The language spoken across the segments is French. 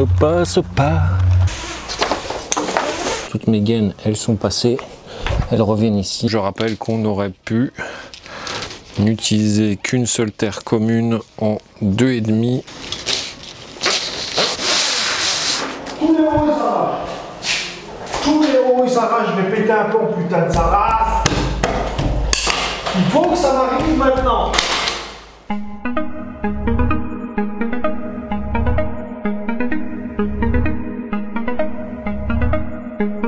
ne passe pas. Toutes mes gaines, elles sont passées. Elles reviennent ici. Je rappelle qu'on aurait pu n'utiliser qu'une seule terre commune en 2,5. Tous les roues s'arrachent. Tous les roues s'arrachent. Je vais péter un plomb, putain de sa race. Il faut que ça m'arrive maintenant.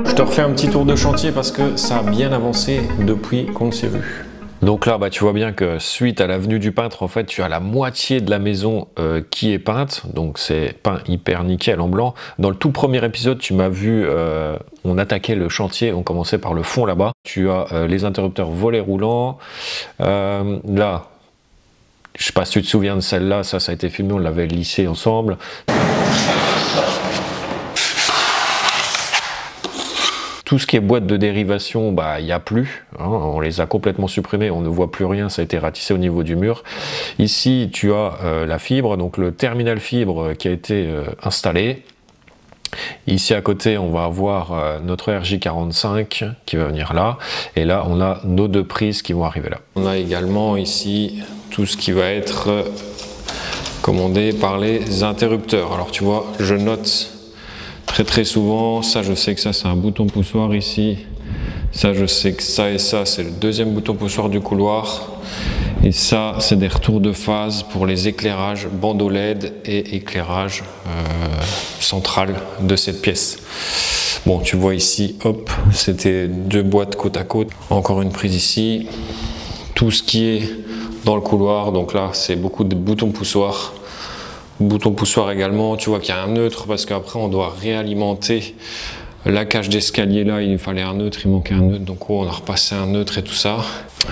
Je te refais un petit tour de chantier parce que ça a bien avancé depuis qu'on s'est vu. Donc là, tu vois bien que suite à l'avenue du peintre, en fait, tu as la moitié de la maison qui est peinte. Donc c'est peint hyper nickel en blanc. Dans le tout premier épisode, tu m'as vu, on attaquait le chantier, on commençait par le fond là-bas. Tu as les interrupteurs volets roulants. Là, je sais pas si tu te souviens de celle-là, ça a été filmé, on l'avait lissé ensemble. Tout ce qui est boîte de dérivation, il n'y a plus, hein, on les a complètement supprimés, on ne voit plus rien, ça a été ratissé au niveau du mur. Ici, tu as la fibre, donc le terminal fibre qui a été installé. Ici à côté, on va avoir notre RJ45 qui va venir là, et là, on a nos deux prises qui vont arriver là. On a également ici tout ce qui va être commandé par les interrupteurs. Alors tu vois, je note très souvent, ça je sais que ça c'est un bouton poussoir ici, ça je sais que ça et ça c'est le deuxième bouton poussoir du couloir, et ça c'est des retours de phase pour les éclairages bandeau LED et éclairage central de cette pièce. Bon, tu vois ici, hop, c'était deux boîtes côte à côte, encore une prise ici, tout ce qui est dans le couloir, donc là c'est beaucoup de boutons poussoirs. Bouton poussoir également, tu vois qu'il y a un neutre parce qu'après on doit réalimenter la cage d'escalier là, il fallait un neutre, il manquait un neutre, donc on a repassé un neutre et tout ça.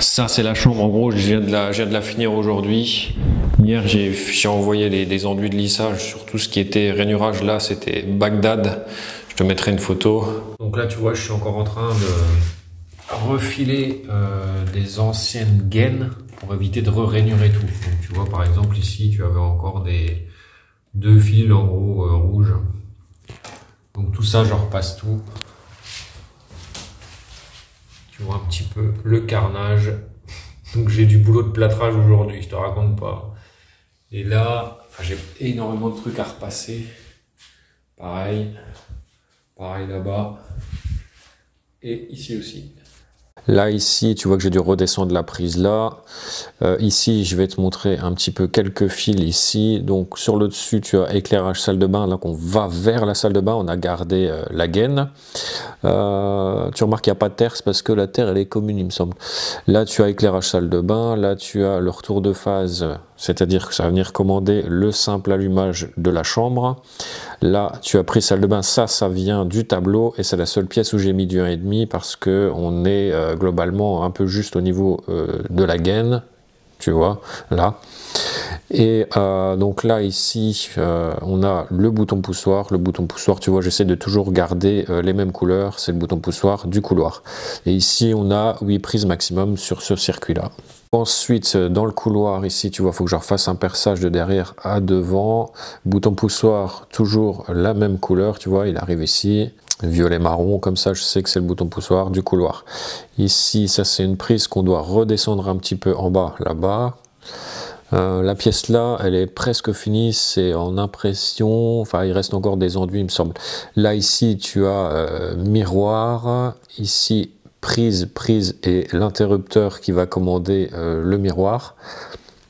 Ça c'est la chambre, en gros je viens de la finir aujourd'hui. Hier j'ai envoyé des enduits de lissage sur tout ce qui était rainurage, là c'était Bagdad, je te mettrai une photo. Donc là tu vois je suis encore en train de refiler des anciennes gaines pour éviter de rainurer tout. Donc tu vois par exemple ici tu avais encore deux fils en gros rouges. Donc tout ça je repasse tout. Tu vois un petit peu le carnage. Donc j'ai du boulot de plâtrage aujourd'hui, je te raconte pas. Et là, j'ai énormément de trucs à repasser. Pareil là-bas. Et ici aussi. Là, ici, tu vois que j'ai dû redescendre la prise là. Ici, je vais te montrer un petit peu quelques fils ici. Donc, sur le dessus, tu as éclairage salle de bain. Là, on va vers la salle de bain. On a gardé la gaine. Tu remarques qu'il n'y a pas de terre, c'est parce que la terre, elle est commune, il me semble. Là, tu as éclairage salle de bain. Là, tu as le retour de phase, c'est-à-dire que ça va venir commander le simple allumage de la chambre. Là, tu as pris salle de bain. Ça vient du tableau et c'est la seule pièce où j'ai mis du 1,5 parce que on est globalement un peu juste au niveau de la gaine, tu vois, là. Et donc là, ici, on a le bouton poussoir. Le bouton poussoir, tu vois, j'essaie de toujours garder les mêmes couleurs. C'est le bouton poussoir du couloir. Et ici, on a 8 prises maximum sur ce circuit-là. Ensuite, dans le couloir, ici, tu vois, il faut que je refasse un perçage de derrière à devant. Bouton poussoir, toujours la même couleur, tu vois, il arrive ici. Violet marron, comme ça, je sais que c'est le bouton poussoir du couloir. Ici, ça, c'est une prise qu'on doit redescendre un petit peu en bas, là-bas. La pièce là, elle est presque finie, c'est en impression, enfin il reste encore des enduits il me semble. Là ici tu as miroir, ici prise et l'interrupteur qui va commander le miroir.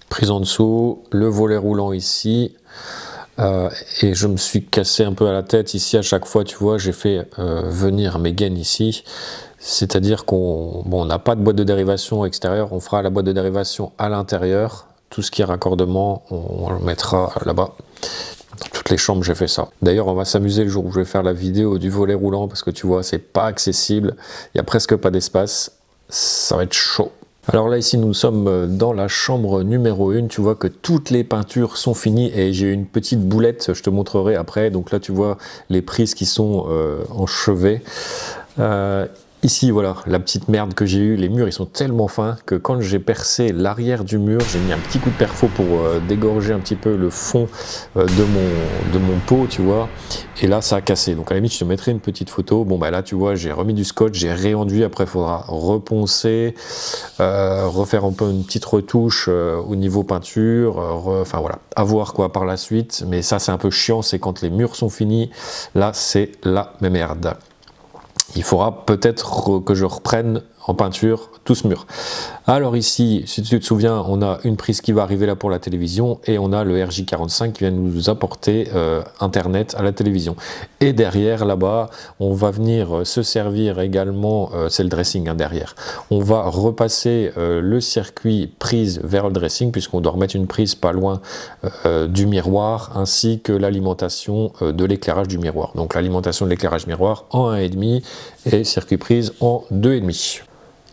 Prise en dessous, le volet roulant ici. Et je me suis cassé un peu à la tête ici à chaque fois, tu vois, j'ai fait venir mes gaines ici. C'est-à-dire qu'on n'a pas de boîte de dérivation extérieure, on fera la boîte de dérivation à l'intérieur. Tout ce qui est raccordement, on le mettra là-bas. Dans toutes les chambres, j'ai fait ça. D'ailleurs, on va s'amuser le jour où je vais faire la vidéo du volet roulant parce que tu vois, c'est pas accessible. Il n'y a presque pas d'espace. Ça va être chaud. Alors là, ici, nous sommes dans la chambre numéro 1. Tu vois que toutes les peintures sont finies et j'ai une petite boulette, je te montrerai après. Donc là, tu vois les prises qui sont en chevet. Ici, voilà, la petite merde que j'ai eue, les murs ils sont tellement fins que quand j'ai percé l'arrière du mur, j'ai mis un petit coup de perfo pour dégorger un petit peu le fond de mon pot, tu vois, et là ça a cassé. Donc à la limite je te mettrai une petite photo. Bon bah là tu vois, j'ai remis du scotch, j'ai réenduit, après il faudra reponcer, refaire un peu une petite retouche au niveau peinture, enfin voilà, à voir quoi par la suite, mais ça c'est un peu chiant, c'est quand les murs sont finis, là c'est la merde. Il faudra peut-être que je reprenne en peinture tout ce mur. Alors ici, si tu te souviens, on a une prise qui va arriver là pour la télévision et on a le RJ45 qui vient nous apporter Internet à la télévision. Et derrière, là-bas, on va venir se servir également, c'est le dressing hein, derrière. On va repasser le circuit prise vers le dressing puisqu'on doit remettre une prise pas loin du miroir ainsi que l'alimentation de l'éclairage du miroir. Donc l'alimentation de l'éclairage miroir en 1,5 et circuit prise en 2,5.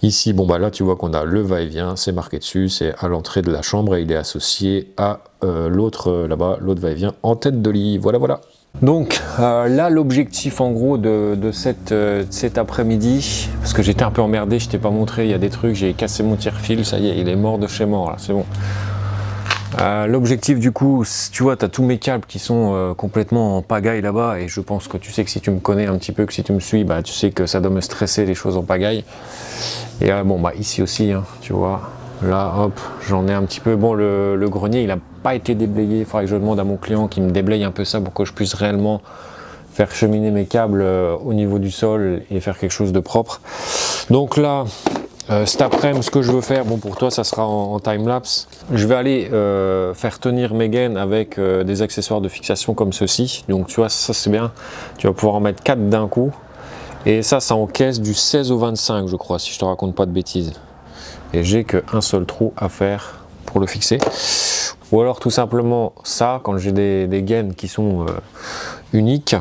Ici, bon bah là tu vois qu'on a le va-et-vient, c'est marqué dessus, c'est à l'entrée de la chambre et il est associé à l'autre là-bas, l'autre va-et-vient en tête de lit. Voilà, voilà. Donc là l'objectif en gros de cet après-midi, parce que j'étais un peu emmerdé, je t'ai pas montré, il y a des trucs, j'ai cassé mon tire-fil, ça y est, il est mort de chez mort là, c'est bon. L'objectif du coup, tu vois, tu as tous mes câbles qui sont complètement en pagaille là-bas et je pense que tu sais que si tu me connais un petit peu, que si tu me suis, bah, tu sais que ça doit me stresser les choses en pagaille. Et bon bah ici aussi, hein, tu vois, là hop, j'en ai un petit peu. Bon le grenier il n'a pas été déblayé, il faudrait que je demande à mon client qui me déblaye un peu ça pour que je puisse réellement faire cheminer mes câbles au niveau du sol et faire quelque chose de propre. Donc là, cet après-midi, ce que je veux faire, bon pour toi ça sera en time-lapse, je vais aller faire tenir mes gaines avec des accessoires de fixation comme ceci. Donc tu vois, ça c'est bien, tu vas pouvoir en mettre 4 d'un coup. Et ça encaisse du 16 au 25 je crois, si je te raconte pas de bêtises. Et j'ai qu'un seul trou à faire pour le fixer. Ou alors tout simplement ça, quand j'ai des gaines qui sont uniques,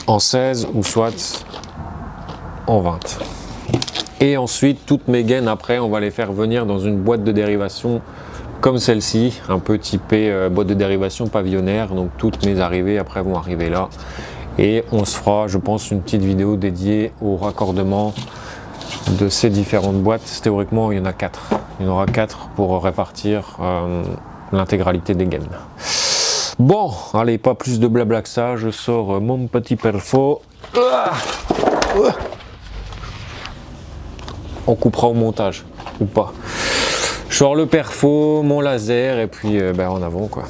en 16 ou soit en 20. Et ensuite, toutes mes gaines, après, on va les faire venir dans une boîte de dérivation comme celle-ci, un peu typée boîte de dérivation pavillonnaire. Donc toutes mes arrivées, après, vont arriver là. Et on se fera, je pense, une petite vidéo dédiée au raccordement de ces différentes boîtes. Théoriquement, il y en a 4. Il y en aura 4 pour répartir l'intégralité des gaines. Bon, allez, pas plus de blabla que ça. Je sors mon petit perfo. On coupera au montage, ou pas. Je sors le perfo, mon laser, et puis en avant, quoi.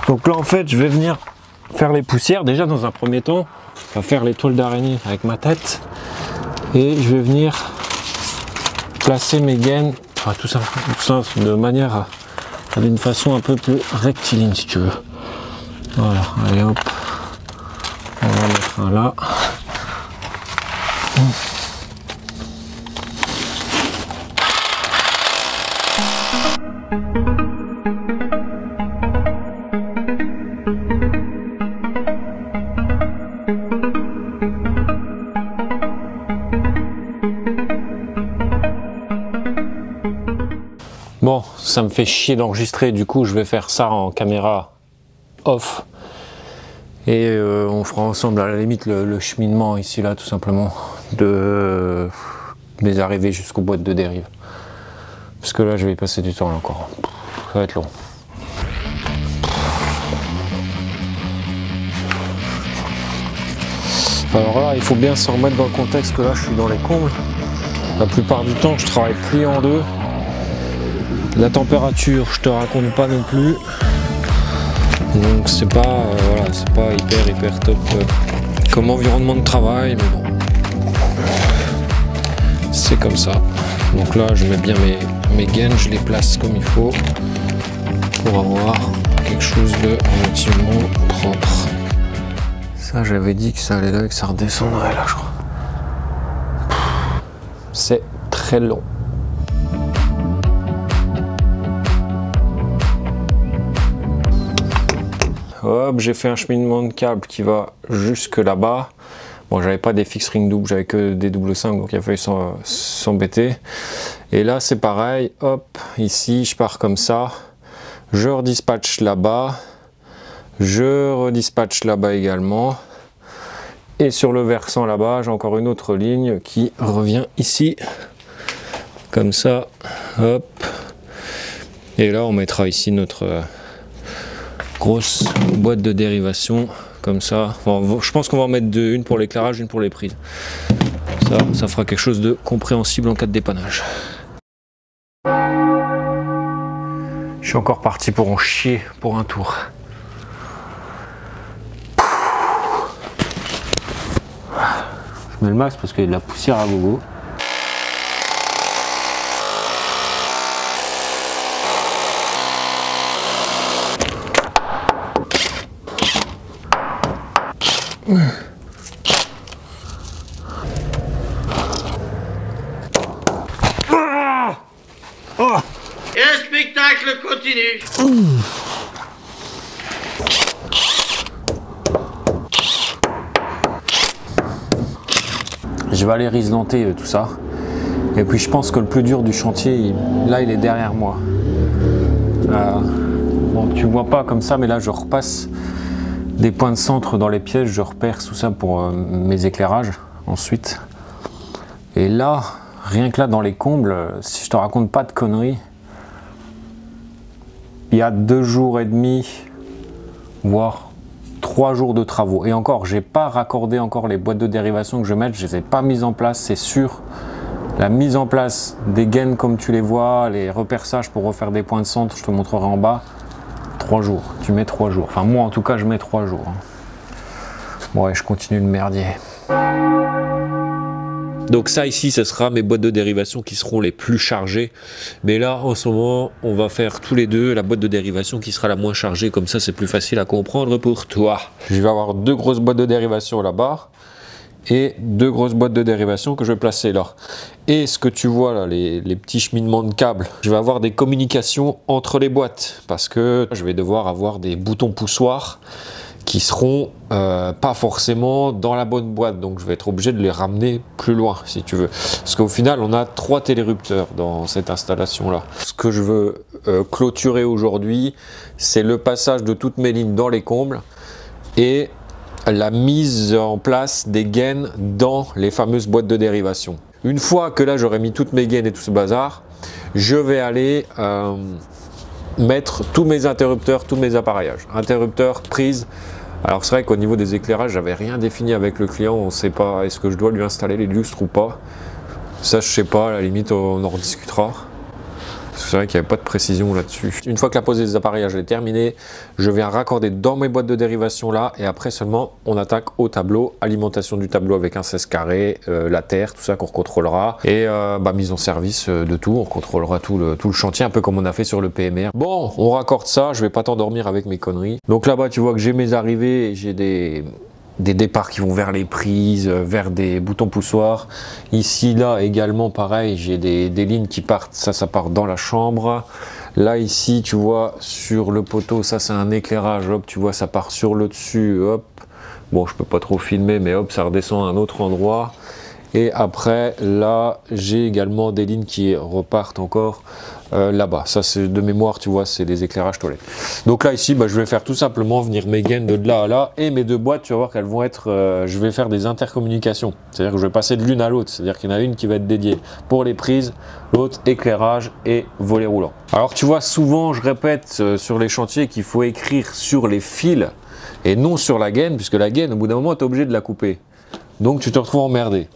Donc là en fait je vais venir faire les poussières. Déjà dans un premier temps, je vais faire les toiles d'araignée avec ma tête. Et je vais venir placer mes gaines, tout ça de manière d'une façon un peu plus rectiligne si tu veux. Voilà, allez hop. On va mettre un là. Bon, ça me fait chier d'enregistrer, du coup je vais faire ça en caméra off et on fera ensemble à la limite le cheminement ici là tout simplement de mes arrivées jusqu'aux boîtes de dérive, parce que là je vais y passer du temps là encore, ça va être long. Alors là il faut bien se remettre dans le contexte que là je suis dans les combles, la plupart du temps je travaille plié en deux. La température, je te raconte pas non plus. Donc c'est pas voilà, c'est pas hyper top comme environnement de travail, mais bon. C'est comme ça. Donc là, je mets bien mes gaines, je les place comme il faut pour avoir quelque chose de relativement propre. Ça, j'avais dit que ça allait là et que ça redescendrait là, je crois. C'est très long. Hop, j'ai fait un cheminement de câble qui va jusque là-bas. Bon, j'avais pas des fixes ring double, j'avais que des double 5, donc il a fallu s'embêter. Et là, c'est pareil. Hop, ici, je pars comme ça. Je redispatche là-bas. Je redispatche là-bas également. Et sur le versant là-bas, j'ai encore une autre ligne qui revient ici. Comme ça. Hop. Et là, on mettra ici notre grosse boîte de dérivation. Comme ça. Bon, je pense qu'on va en mettre deux. Une pour l'éclairage, une pour les prises. Ça fera quelque chose de compréhensible en cas de dépannage. Je suis encore parti pour en chier pour un tour. Je mets le max parce qu'il y a de la poussière à gogo. Et le spectacle continue. Je vais aller riselanter tout ça. Et puis je pense que le plus dur du chantier, là il est derrière moi. Bon, tu vois pas comme ça, mais là je repasse des points de centre dans les pièces, je repère tout ça pour mes éclairages ensuite. Et là, rien que là dans les combles, si je te raconte pas de conneries, il y a 2 jours et demi, voire 3 jours de travaux. Et encore, j'ai pas raccordé encore les boîtes de dérivation que je mets, je les ai pas mises en place, c'est sûr. La mise en place des gaines comme tu les vois, les reperçages pour refaire des points de centre, je te montrerai en bas. 3 jours, tu mets 3 jours. Enfin moi en tout cas je mets 3 jours. Bon ouais, je continue de merdier. Donc ça ici, ce sera mes boîtes de dérivation qui seront les plus chargées. Mais là, en ce moment, on va faire tous les deux la boîte de dérivation qui sera la moins chargée. Comme ça, c'est plus facile à comprendre pour toi. Je vais avoir 2 grosses boîtes de dérivation là-bas et 2 grosses boîtes de dérivation que je vais placer là. Et ce que tu vois là, les petits cheminements de câbles, je vais avoir des communications entre les boîtes parce que je vais devoir avoir des boutons poussoirs qui seront pas forcément dans la bonne boîte, donc je vais être obligé de les ramener plus loin si tu veux, parce qu'au final on a 3 télérupteurs dans cette installation là. Ce que je veux clôturer aujourd'hui, c'est le passage de toutes mes lignes dans les combles et la mise en place des gaines dans les fameuses boîtes de dérivation. Une fois que là j'aurai mis toutes mes gaines et tout ce bazar, je vais aller mettre tous mes interrupteurs, tous mes appareillages, interrupteurs, prises. Alors c'est vrai qu'au niveau des éclairages, j'avais rien défini avec le client, on ne sait pas est-ce que je dois lui installer les lustres ou pas. Ça je sais pas, à la limite on en rediscutera. C'est vrai qu'il n'y avait pas de précision là-dessus. Une fois que la pose des appareillages est terminée, je viens raccorder dans mes boîtes de dérivation là et après seulement on attaque au tableau, alimentation du tableau avec un 16 carré, la terre, tout ça qu'on recontrôlera et mise en service de tout, on contrôlera tout le chantier un peu comme on a fait sur le PMR. Bon, on raccorde ça, je vais pas t'endormir avec mes conneries. Donc là-bas tu vois que j'ai mes arrivées, j'ai des départs qui vont vers les prises, vers des boutons poussoirs. Ici, là également, pareil, j'ai des lignes qui partent, ça part dans la chambre. Là, ici, tu vois, sur le poteau, ça c'est un éclairage, hop, tu vois, ça part sur le dessus, hop. Bon, je peux pas trop filmer, mais hop, ça redescend à un autre endroit. Et après, là, j'ai également des lignes qui repartent encore là-bas. Ça, c'est de mémoire, tu vois, c'est des éclairages toilettes. Donc là, ici, je vais faire tout simplement venir mes gaines de là à là. Et mes 2 boîtes, tu vas voir qu'elles vont être... je vais faire des intercommunications. C'est-à-dire que je vais passer de l'une à l'autre. C'est-à-dire qu'il y en a une qui va être dédiée pour les prises, l'autre éclairage et volet roulant. Alors, tu vois, souvent, je répète sur les chantiers qu'il faut écrire sur les fils et non sur la gaine, puisque la gaine, au bout d'un moment, tu es obligé de la couper. Donc, tu te retrouves emmerdé.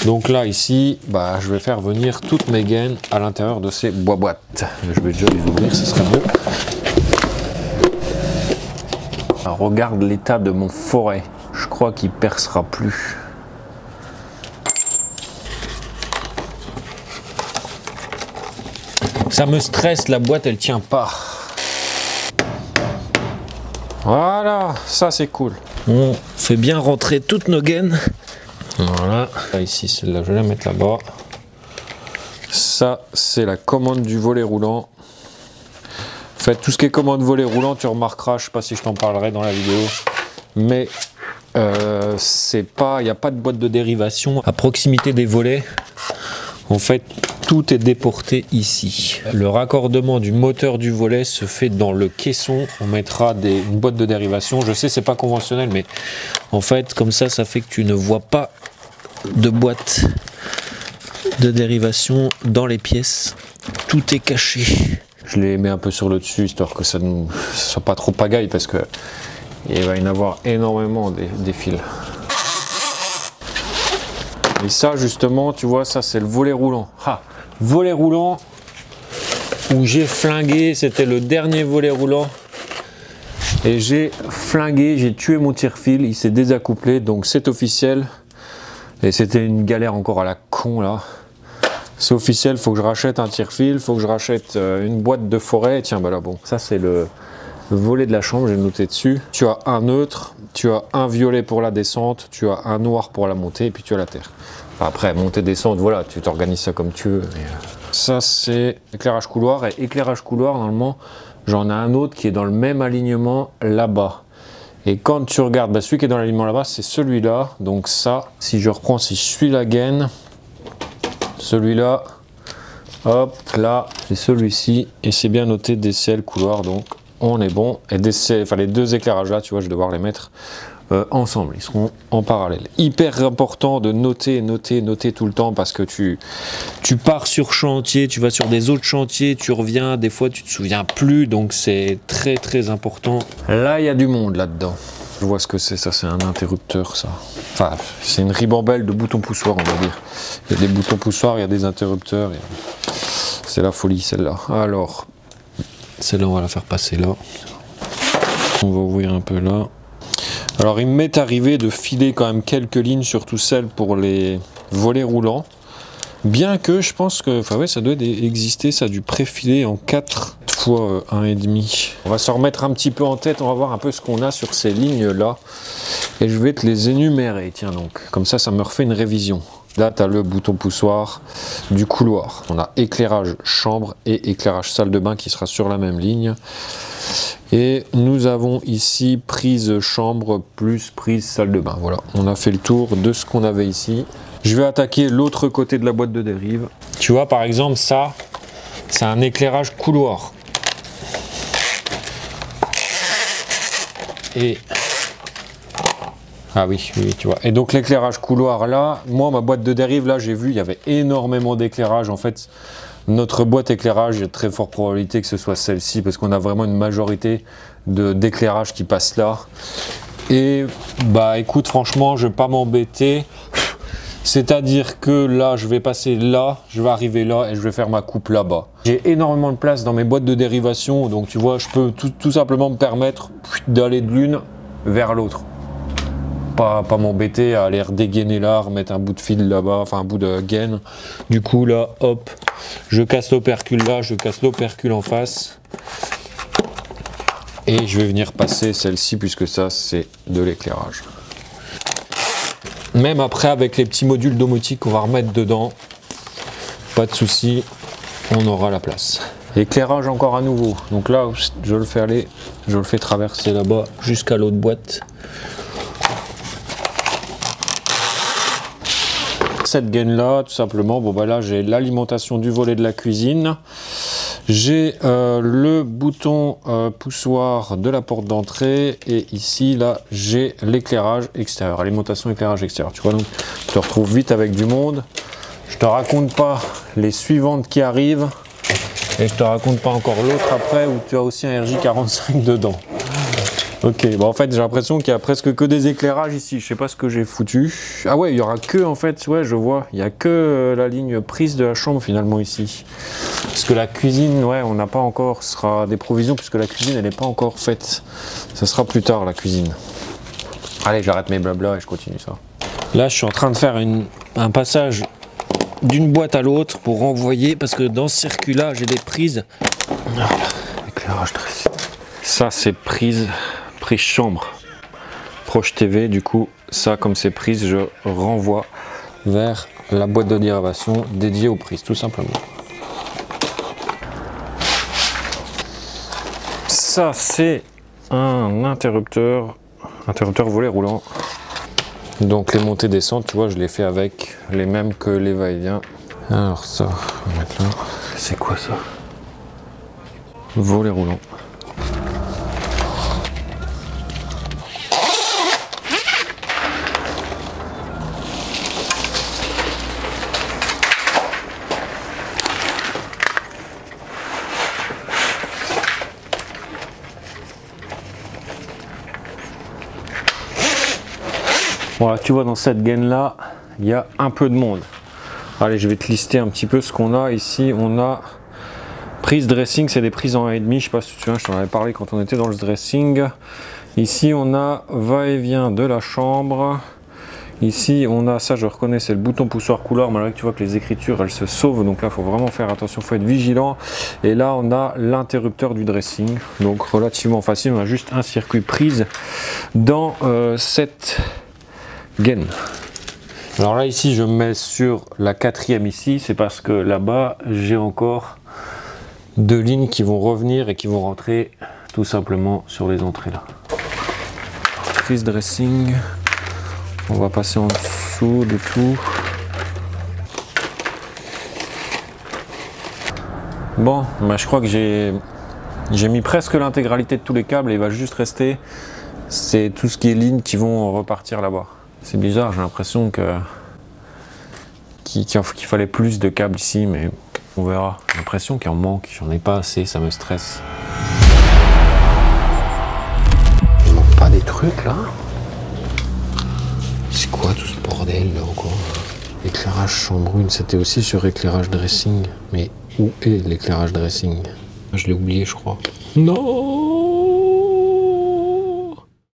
Donc là, ici, je vais faire venir toutes mes gaines à l'intérieur de ces boîtes. Je vais déjà les ouvrir, ce serait mieux. Alors, regarde l'état de mon forêt. Je crois qu'il percera plus. Ça me stresse, la boîte, elle tient pas. Voilà, ça c'est cool. On fait bien rentrer toutes nos gaines. Voilà, là, ici celle-là je vais la mettre là-bas. Ça c'est la commande du volet roulant. En fait tout ce qui est commande volet roulant, tu remarqueras, je sais pas si je t'en parlerai dans la vidéo, mais c'est pas, il n'y a pas de boîte de dérivation à proximité des volets. En fait tout est déporté ici. Le raccordement du moteur du volet se fait dans le caisson. On mettra une boîte de dérivation. Je sais, c'est pas conventionnel, mais en fait, comme ça fait que tu ne vois pas de boîte de dérivation dans les pièces. Tout est caché. Je les mets un peu sur le dessus, histoire que ça ne soit pas trop pagaille, parce que il va y en avoir énormément des fils. Et ça, justement, tu vois, ça c'est le volet roulant. Ah, volet roulant où j'ai flingué, c'était le dernier volet roulant. Et j'ai flingué, j'ai tué mon tire-fil, il s'est désaccouplé, donc c'est officiel. Et c'était une galère encore à la con là. C'est officiel, il faut que je rachète un tire-fil, il faut que je rachète une boîte de forêt. Tiens, bah là, bon, ça c'est le volet de la chambre, j'ai noté dessus. Tu as un neutre, tu as un violet pour la descente, tu as un noir pour la montée, et puis tu as la terre. Enfin, après, montée, descente, voilà, tu t'organises ça comme tu veux. Mais, ça, c'est éclairage couloir. Et éclairage couloir, normalement, j'en ai un autre qui est dans le même alignement là-bas. Et quand tu regardes, bah, celui qui est dans l'alignement là-bas, c'est celui-là. Donc ça, si je reprends, si je suis la gaine, celui-là, hop, là, c'est celui-ci. Et c'est bien noté DCL couloir, donc on est bon. Et DCL, enfin, les deux éclairages là, tu vois, je vais devoir les mettre ensemble, ils seront en parallèle. Hyper important de noter tout le temps, parce que tu pars sur chantier, tu vas sur des autres chantiers, tu reviens, des fois tu te souviens plus, donc c'est très important. Là, il y a du monde là-dedans. Je vois ce que c'est, ça c'est un interrupteur, ça. Enfin, c'est une ribambelle de boutons poussoirs, on va dire. Il y a des boutons poussoirs, il y a des interrupteurs. C'est la folie, celle-là. Alors, celle-là, on va la faire passer là. On va ouvrir un peu là. Alors il m'est arrivé de filer quand même quelques lignes, surtout celles pour les volets roulants. Bien que je pense que, enfin ouais, ça doit exister, ça a dû préfiler en 4 fois 1,5. On va se remettre un petit peu en tête, on va voir un peu ce qu'on a sur ces lignes-là. Et je vais te les énumérer, tiens donc. Comme ça me refait une révision. Là, tu as le bouton poussoir du couloir. On a éclairage chambre et éclairage salle de bain qui sera sur la même ligne. Et nous avons ici prise chambre plus prise salle de bain. Voilà, on a fait le tour de ce qu'on avait ici. Je vais attaquer l'autre côté de la boîte de dérive. Tu vois, par exemple, ça, c'est un éclairage couloir. Et... ah oui, tu vois. Et donc l'éclairage couloir là, moi, ma boîte de dérive, là, j'ai vu, il y avait énormément d'éclairage. En fait, notre boîte éclairage, il y a de très forte probabilité que ce soit celle-ci, parce qu'on a vraiment une majorité d'éclairage qui passe là. Et bah écoute, franchement, je vais pas m'embêter. C'est-à-dire que là, je vais passer là, je vais arriver là et je vais faire ma coupe là-bas. J'ai énormément de place dans mes boîtes de dérivation, donc tu vois, je peux tout simplement me permettre d'aller de l'une vers l'autre. Pas m'embêter à aller redégainer là, remettre un bout de fil là-bas, enfin un bout de gaine. Du coup là, hop, je casse l'opercule là, je casse l'opercule en face. Et je vais venir passer celle-ci, puisque ça c'est de l'éclairage. Même après, avec les petits modules domotiques qu'on va remettre dedans, pas de souci, on aura la place. Éclairage encore à nouveau, donc là je le fais aller, je le fais traverser là-bas jusqu'à l'autre boîte. Cette gaine là, tout simplement, bon bah là j'ai l'alimentation du volet de la cuisine, j'ai le bouton poussoir de la porte d'entrée, et ici là j'ai l'éclairage extérieur, alimentation éclairage extérieur. Tu vois, donc tu te retrouves vite avec du monde. Je te raconte pas les suivantes qui arrivent, et je te raconte pas encore l'autre après où tu as aussi un RJ45 dedans. Ok, bon en fait j'ai l'impression qu'il y a presque que des éclairages ici, je sais pas ce que j'ai foutu. Ah ouais, il y aura que, en fait, ouais je vois, il y a que la ligne prise de la chambre finalement ici. Parce que la cuisine, ouais, on n'a pas encore, ce sera des provisions puisque la cuisine elle n'est pas encore faite. Ça sera plus tard la cuisine. Allez, j'arrête mes blabla et je continue ça. Là je suis en train de faire un passage d'une boîte à l'autre pour renvoyer, parce que dans ce circuit là j'ai des prises. Voilà, éclairage dressé. Ça c'est prise chambre proche TV, du coup ça, comme c'est prise, je renvoie vers la boîte de dérivation dédiée aux prises, tout simplement. Ça c'est un interrupteur volet roulant, donc les montées descentes, tu vois, je les fais avec les mêmes que les va-et-vient. Alors ça, on va mettre là. C'est quoi ça? Volet roulant. Voilà, tu vois, dans cette gaine là, il y a un peu de monde. Allez, je vais te lister un petit peu ce qu'on a ici. On a prise dressing, c'est des prises en 1,5. Je sais pas si tu te souviens, je t'en avais parlé quand on était dans le dressing. Ici, on a va-et-vient de la chambre. Ici, on a ça, je reconnais, c'est le bouton poussoir couleur. Malgré que tu vois que les écritures, elles se sauvent. Donc là, il faut vraiment faire attention, il faut être vigilant. Et là, on a l'interrupteur du dressing. Donc relativement facile. On a juste un circuit prise dans cette gaine. Alors là ici je me mets sur la 4e ici, c'est parce que là-bas j'ai encore 2 lignes qui vont revenir et qui vont rentrer tout simplement sur les entrées là. Prise dressing, on va passer en dessous de tout. Bon, bah, je crois que j'ai mis presque l'intégralité de tous les câbles et il va juste rester, c'est tout ce qui est lignes qui vont repartir là-bas. C'est bizarre, j'ai l'impression qu'il fallait plus de câbles ici, mais on verra. J'ai l'impression qu'il en manque, j'en ai pas assez, ça me stresse. Il manque pas des trucs là? C'est quoi tout ce bordel là encore? Éclairage chambre 1, c'était aussi sur éclairage dressing. Mais où est l'éclairage dressing? Je l'ai oublié je crois. Non!